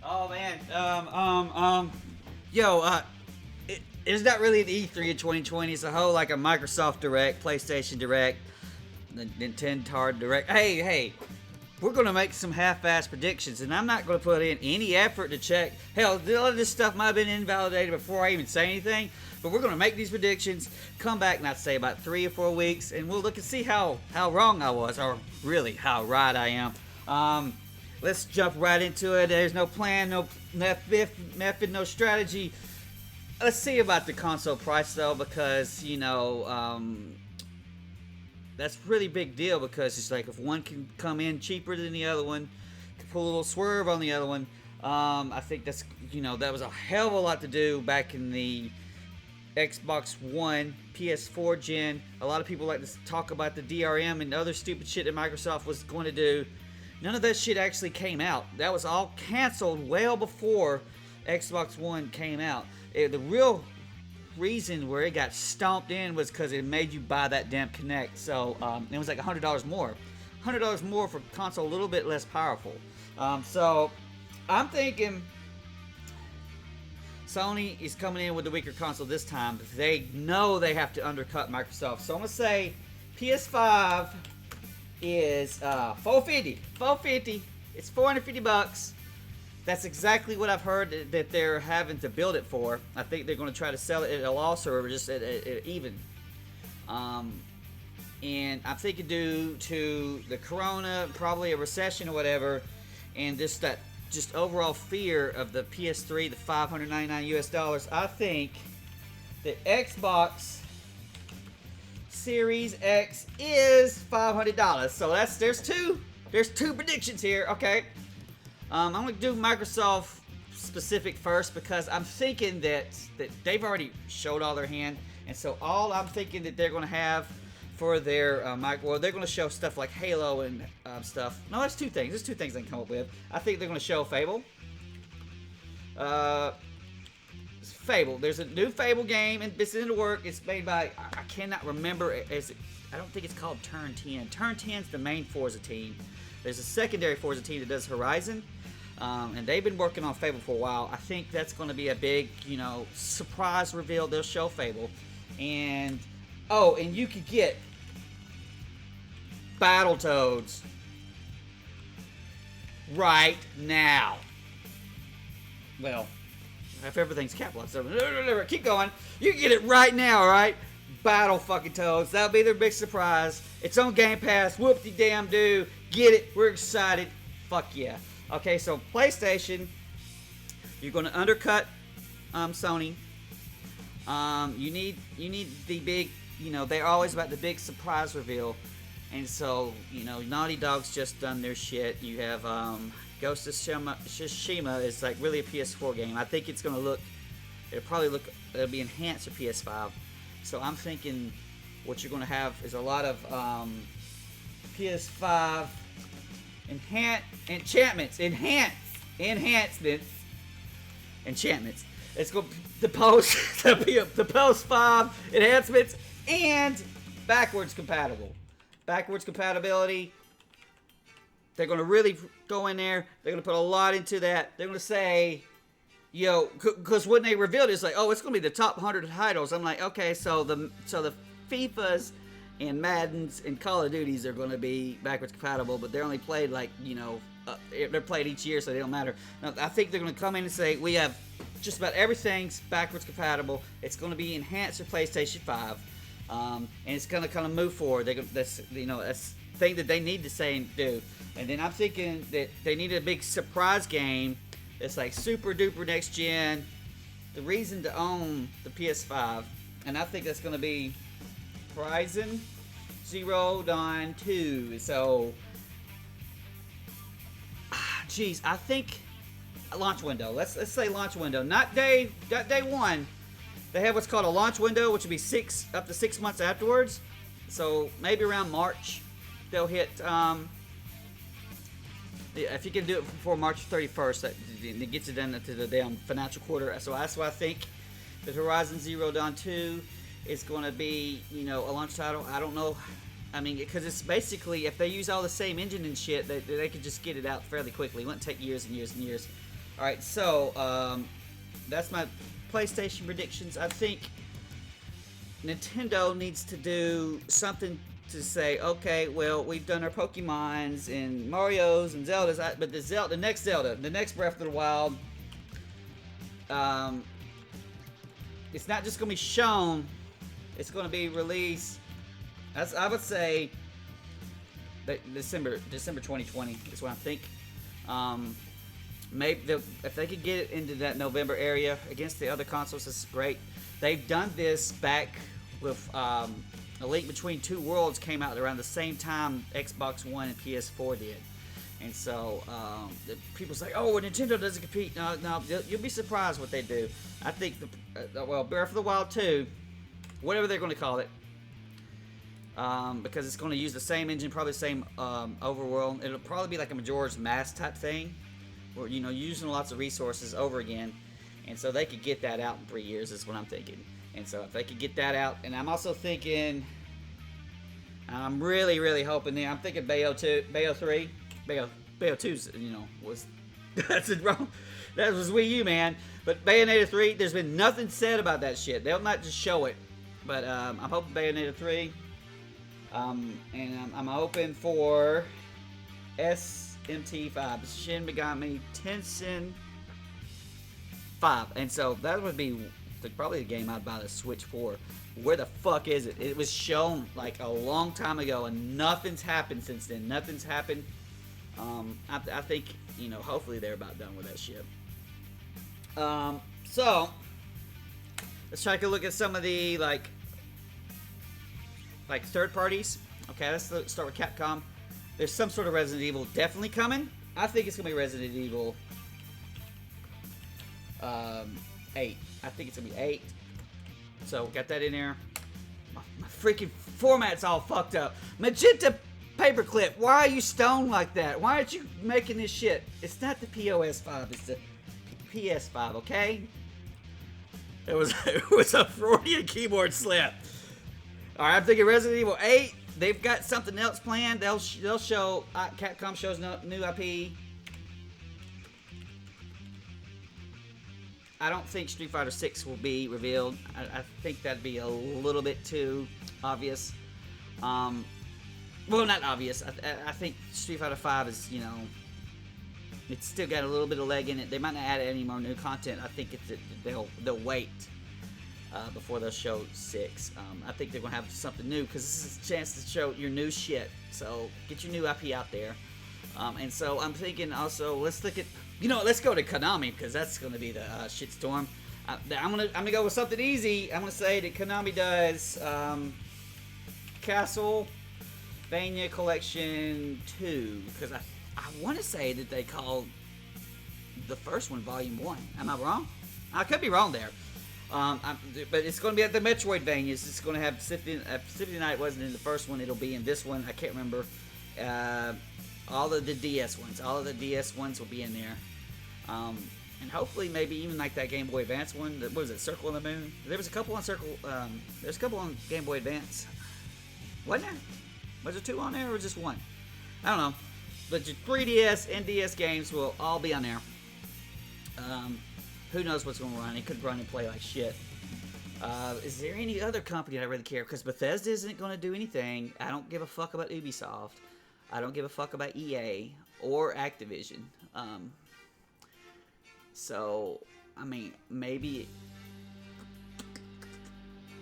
Oh man. Yo. It's not really an E3 in 2020. It's a whole like a Microsoft Direct, PlayStation Direct, the Nintendo Direct. Hey. We're gonna make some half-ass predictions, and I'm not gonna put in any effort to check. Hell, a lot of this stuff might have been invalidated before I even say anything. But we're gonna make these predictions. Come back, not say about 3 or 4 weeks, and we'll look and see how wrong I was, or really how right I am. Let's jump right into it. There's no plan, no method, no strategy. Let's see about the console price though, because that's a really big deal, because it's like if one can come in cheaper than the other one, can pull a little swerve on the other one. I think that's that was a hell of a lot to do back in the Xbox One, PS4 gen. A lot of people like to talk about the DRM and other stupid shit that Microsoft was going to do. None of that shit actually came out. That was all canceled well before Xbox One came out. The real reason where it got stomped in was because it made you buy that damn Kinect. So it was like $100 more. $100 more for console, a little bit less powerful. So I'm thinking Sony is coming in with the weaker console this time. They know they have to undercut Microsoft. So I'm going to say PS5 is $450. $450. It's $450. That's exactly what I've heard that they're having to build it for. I think they're going to try to sell it at a loss or just at even. And I'm thinking due to the corona, probably a recession or whatever, and just that overall fear of the PS3, the $599 US, I think the Xbox Series X is $500. So there's two predictions here. Okay. I'm going to do Microsoft specific first, because I'm thinking that they've already showed all their hand, and so all I'm thinking that they're going to have for their they're going to show stuff like Halo and stuff. No, there's two things. There's two things I can come up with. I think they're going to show Fable. Fable. There's a new Fable game, and it's in the work. It's made by, I cannot remember. I don't think it's called Turn 10. Turn 10's the main Forza team. There's a secondary Forza team that does Horizon. And they've been working on Fable for a while. I think that's going to be a big, surprise reveal. They'll show Fable. And you could get Battletoads right now. Well, if everything's capitalized, keep going. You can get it right now, alright? Battle fucking Toads. That'll be their big surprise. It's on Game Pass. Whoop-de-damn-do. Get it. We're excited. Fuck yeah. Okay, so PlayStation, you're going to undercut Sony. You need the big, they're always about the big surprise reveal. And so, Naughty Dog's just done their shit. You have Ghost of Tsushima is like really a PS4 game. I think it's going to it'll be enhanced for PS5. So I'm thinking what you're going to have is a lot of PS5 enchantments. It's going to post the post 5 enhancements and backwards compatibility. They're going to really go in there. They're going to put a lot into that. They're going to say, because when they revealed it, it's like, oh, it's going to be the top 100 titles. I'm like, okay, so the FIFAs and Maddens and Call of Duties are going to be backwards compatible, but they're only played they're played each year, so they don't matter. Now, I think they're going to come in and say, we have just about everything's backwards compatible. It's going to be enhanced for PlayStation 5, and it's going to kind of move forward. That's thing that they need to say and do. And then I'm thinking that they need a big surprise game that's like super duper next gen, the reason to own the PS5, and I think that's going to be Horizon Zero Dawn 2. So, I think a launch window. Let's say launch window, not day one. They have what's called a launch window, which would be up to 6 months afterwards. So maybe around March, they'll hit. If you can do it before March 31st, it gets it done into the damn financial quarter. So that's why I think that Horizon Zero Dawn 2 is going to be, a launch title. I don't know. I mean, because it's basically, if they use all the same engine and shit, they could just get it out fairly quickly. It wouldn't take years and years and years. All right, so that's my PlayStation predictions. I think Nintendo needs to do something to say, okay, well, we've done our Pokemons and Mario's and Zelda's, but the next Zelda, the next Breath of the Wild, it's not just going to be shown, it's going to be released. I would say December 2020 is what I think. Maybe if they could get it into that November area against the other consoles, this is great. They've done this back with A Link Between Two Worlds came out around the same time Xbox One and PS4 did. And so people say, oh, well, Nintendo doesn't compete. No, you'll be surprised what they do. I think, Breath of the Wild 2, whatever they're going to call it, because it's going to use the same engine, probably the same overworld. It'll probably be like a Majora's Mask type thing, where, you know, using lots of resources over again. And so they could get that out in 3 years is what I'm thinking. And so if they could get that out, and I'm also thinking, I'm really, really hoping I'm thinking Bayo 3, Bayo 2's, you know, was, that's it wrong. That was Wii U, man. But Bayonetta 3, there's been nothing said about that shit. They'll not just show it. But I'm hoping Bayonetta 3. And I'm hoping for SMT5, Shin Megami Tensei 5. And so that would be probably the game I'd buy the Switch for. Where the fuck is it? It was shown like a long time ago, and nothing's happened since then. Nothing's happened. I think, you know, hopefully they're about done with that shit. So let's try to look at some of the like third parties. Okay, let's start with Capcom. There's some sort of Resident Evil definitely coming. I think it's gonna be Resident Evil 8. I think it's gonna be 8. So got that in there. My freaking format's all fucked up. Magenta paperclip. Why are you stoned like that? Why aren't you making this shit? It's not the POS 5. It's the PS5. Okay. It was a Freudian keyboard slip. All right, I'm thinking Resident Evil 8. They've got something else planned. They'll show Capcom shows new IP. I don't think Street Fighter 6 will be revealed. I think that'd be a little bit too obvious. Well, not obvious. I think Street Fighter 5 is, you know, it's still got a little bit of leg in it. They might not add any more new content. I think they'll wait before they'll show 6. I think they're gonna have something new because this is a chance to show your new shit. So get your new IP out there. And so I'm thinking also, let's look at, you know, let's go to Konami because that's gonna be the shitstorm. I'm gonna go with something easy. I'm gonna say that Konami does Castlevania Collection 2 because I want to say that they called the first one Volume 1. Am I wrong? I could be wrong there. But it's going to be at the Metroidvanias. It's going to have Symphony Night wasn't in the first one. It'll be in this one. I can't remember. All of the DS ones. All of the DS ones will be in there. And hopefully maybe even like that Game Boy Advance one. What was it? Circle on the Moon? There was a couple on there's a couple on Game Boy Advance. Wasn't there? Was there 2 on there or just 1? I don't know. But your 3DS and DS games will all be on there. Who knows what's going to run? It could run and play like shit. Is there any other company that I really care? Because Bethesda isn't going to do anything. I don't give a fuck about Ubisoft. I don't give a fuck about EA or Activision. So, I mean, maybe...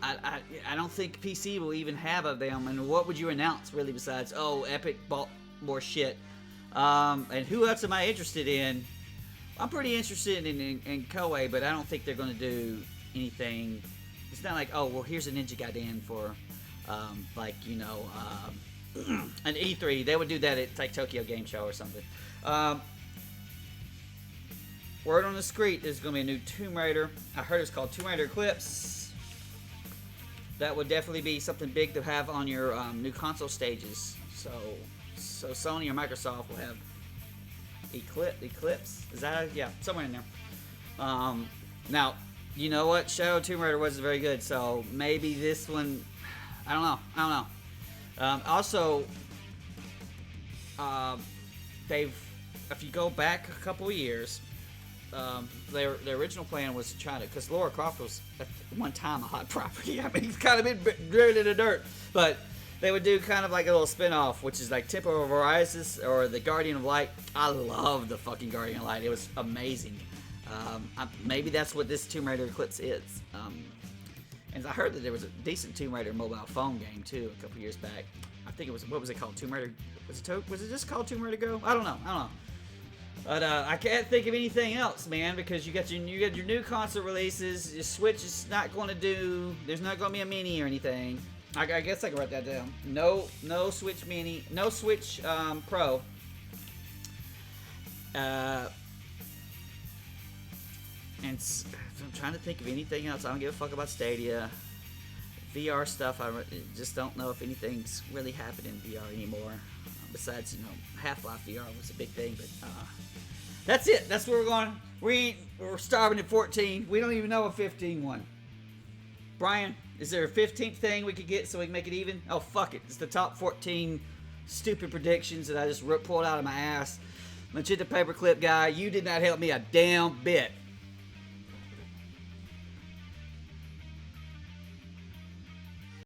I don't think PC will even have of them. And what would you announce, really, besides, oh, Epic bought more shit? And who else am I interested in? I'm pretty interested in Koei, but I don't think they're going to do anything. It's not like, oh, well, here's a Ninja Gaiden for, like, you know, an E3. They would do that at, like, Tokyo Game Show or something. Word on the street, there's going to be a new Tomb Raider. I heard it's called Tomb Raider Eclipse. That would definitely be something big to have on your new console stages. So Sony or Microsoft will have Eclipse. Is that yeah, somewhere in there. Now, you know what? Shadow Tomb Raider wasn't very good, so maybe this one. I don't know. Also, if you go back a couple of years, their original plan was to try to, because Lara Croft was at one time a hot property. I mean, it's kind of been driven in the dirt, but they would do kind of like a little spin-off, which is like Temple of Horizons or the Guardian of Light. I love the fucking Guardian of Light. It was amazing. Maybe that's what this Tomb Raider Eclipse is. And I heard that there was a decent Tomb Raider mobile phone game too a couple years back. I think it was, what was it called? Tomb Raider? Was it just called Tomb Raider Go? I don't know. But I can't think of anything else, man, because you got your new console releases. Your Switch is not going to do. There's not going to be a mini or anything. I guess I can write that down. No Switch mini. No Switch Pro. And I'm trying to think of anything else. I don't give a fuck about Stadia. VR stuff, I just don't know if anything's really happening in VR anymore. Besides, Half-Life VR was a big thing, but that's it. That's where we're going. We're starving at 14. We don't even know a 15 one. Brian, is there a 15th thing we could get so we can make it even? Oh, fuck it. It's the top 14 stupid predictions that I just pulled out of my ass. Machita Paperclip guy, you did not help me a damn bit.